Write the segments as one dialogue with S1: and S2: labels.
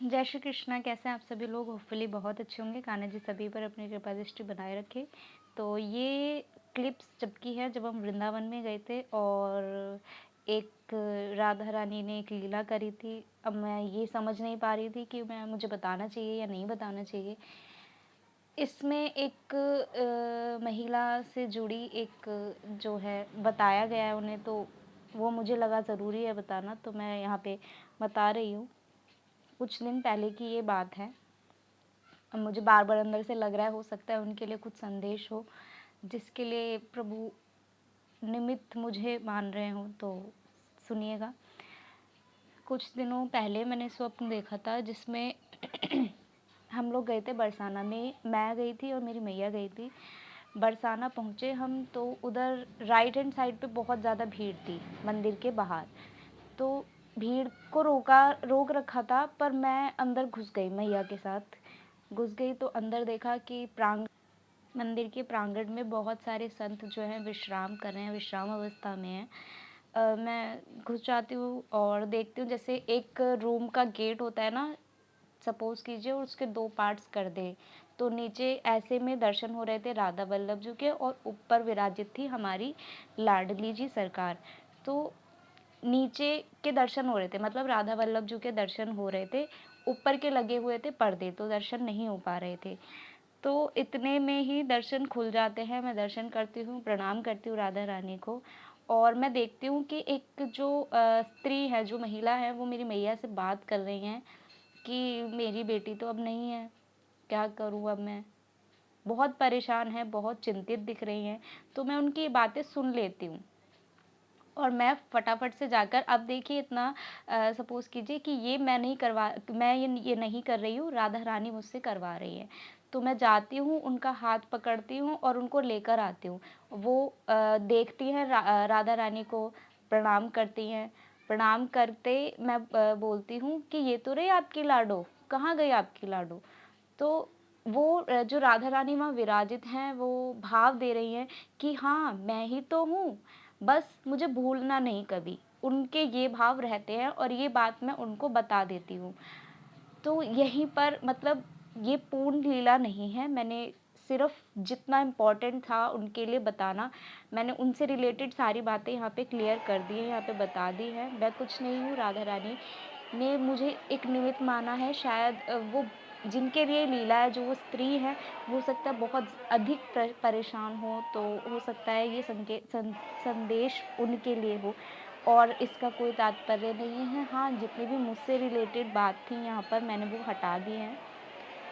S1: जय श्री कृष्णा। कैसे हैं आप सभी लोग? होपफुली बहुत अच्छे होंगे। कान्हा जी सभी पर अपनी कृपा दृष्टि बनाए रखे। तो ये क्लिप्स जबकि है जब हम वृंदावन में गए थे और एक राधा रानी ने एक लीला करी थी। अब मैं ये समझ नहीं पा रही थी कि मैं मुझे बताना चाहिए या नहीं बताना चाहिए। इसमें एक महिला से जुड़ी एक जो है बताया गया है उन्हें, तो वो मुझे लगा ज़रूरी है बताना, तो मैं यहाँ पे बता रही हूँ। कुछ दिन पहले की ये बात है। अब मुझे बार-बार अंदर से लग रहा है, हो सकता है उनके लिए कुछ संदेश हो, जिसके लिए प्रभु निमित्त मुझे मान रहे हों, तो सुनिएगा। कुछ दिनों पहले मैंने स्वप्न देखा था जिसमें हम लोग गए थे बरसाना में। मैं गई थी और मेरी मैया गई थी। बरसाना पहुँचे हम तो उधर राइट हैंड साइड पे बहुत ज़्यादा भीड़ थी मंदिर के बाहर। तो भीड़ को रोक रखा था, पर मैं अंदर घुस गई मैया के साथ। घुस गई तो अंदर देखा कि मंदिर के प्रांगण में बहुत सारे संत जो हैं विश्राम कर रहे हैं, विश्राम अवस्था में हैं। मैं घुस जाती हूँ और देखती हूँ जैसे एक रूम का गेट होता है ना, सपोज़ कीजिए उसके 2 पार्ट्स कर दें, तो नीचे ऐसे में दर्शन हो रहे थे राधा वल्लभ जी के और ऊपर विराजित थी हमारी लाडली जी सरकार। तो नीचे के दर्शन हो रहे थे, मतलब राधा वल्लभ जी के दर्शन हो रहे थे, ऊपर के लगे हुए थे पर्दे, तो दर्शन नहीं हो पा रहे थे। तो इतने में ही दर्शन खुल जाते हैं, मैं दर्शन करती हूँ, प्रणाम करती हूँ राधा रानी को और मैं देखती हूँ कि एक जो स्त्री है, जो महिला है, वो मेरी मैया से बात कर रही हैं कि मेरी बेटी तो अब नहीं है, क्या करूँ अब मैं? बहुत परेशान है, बहुत चिंतित दिख रही हैं, तो मैं उनकी बातें सुन लेती हूँ। और मैं फटाफट से जाकर, अब देखिए इतना सपोज़ कीजिए कि ये मैं ये नहीं कर रही हूँ, राधा रानी मुझसे करवा रही हैं। तो मैं जाती हूँ, उनका हाथ पकड़ती हूँ और उनको लेकर आती हूँ। वो देखती हैं राधा रानी को, प्रणाम करती हैं। प्रणाम करते मैं बोलती हूँ कि ये तो रही आपकी लाडो, कहाँ गई आपकी लाडो? तो वो जो राधा रानी वहाँ विराजित हैं, वो भाव दे रही हैं कि हाँ, मैं ही तो हूँ, बस मुझे भूलना नहीं कभी। उनके ये भाव रहते हैं और ये बात मैं उनको बता देती हूँ। तो यहीं पर मतलब ये पूर्ण लीला नहीं है, मैंने सिर्फ़ जितना इम्पोर्टेंट था उनके लिए बताना, मैंने उनसे रिलेटेड सारी बातें यहाँ पे क्लियर कर दी हैं, यहाँ पे बता दी हैं। मैं कुछ नहीं हूँ, राधा रानी ने मुझे एक निमित्त माना है। शायद वो जिनके लिए लीला है, जो वो स्त्री है, हो सकता है बहुत अधिक परेशान हो, तो हो सकता है ये संदेश उनके लिए हो और इसका कोई तात्पर्य नहीं है। हाँ, जितनी भी मुझसे रिलेटेड बात थी यहाँ पर मैंने वो हटा दी हैं।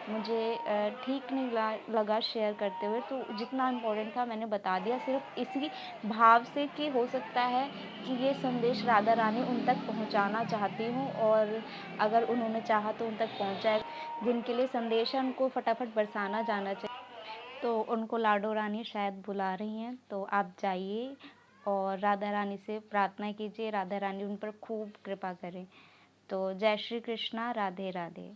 S1: मुझे ठीक नहीं लगा शेयर करते हुए, तो जितना इम्पोर्टेंट था मैंने बता दिया, सिर्फ़ इसी भाव से कि हो सकता है कि ये संदेश राधा रानी उन तक पहुँचाना चाहती हों और अगर उन्होंने चाहा तो उन तक पहुँच जाएगा। जिनके लिए संदेश है उनको फटाफट बरसाना जाना चाहिए। तो उनको लाडो रानी शायद बुला रही हैं, तो आप जाइए और राधा रानी से प्रार्थना कीजिए, राधा रानी उन पर खूब कृपा करें। तो जय श्री कृष्णा, राधे राधे।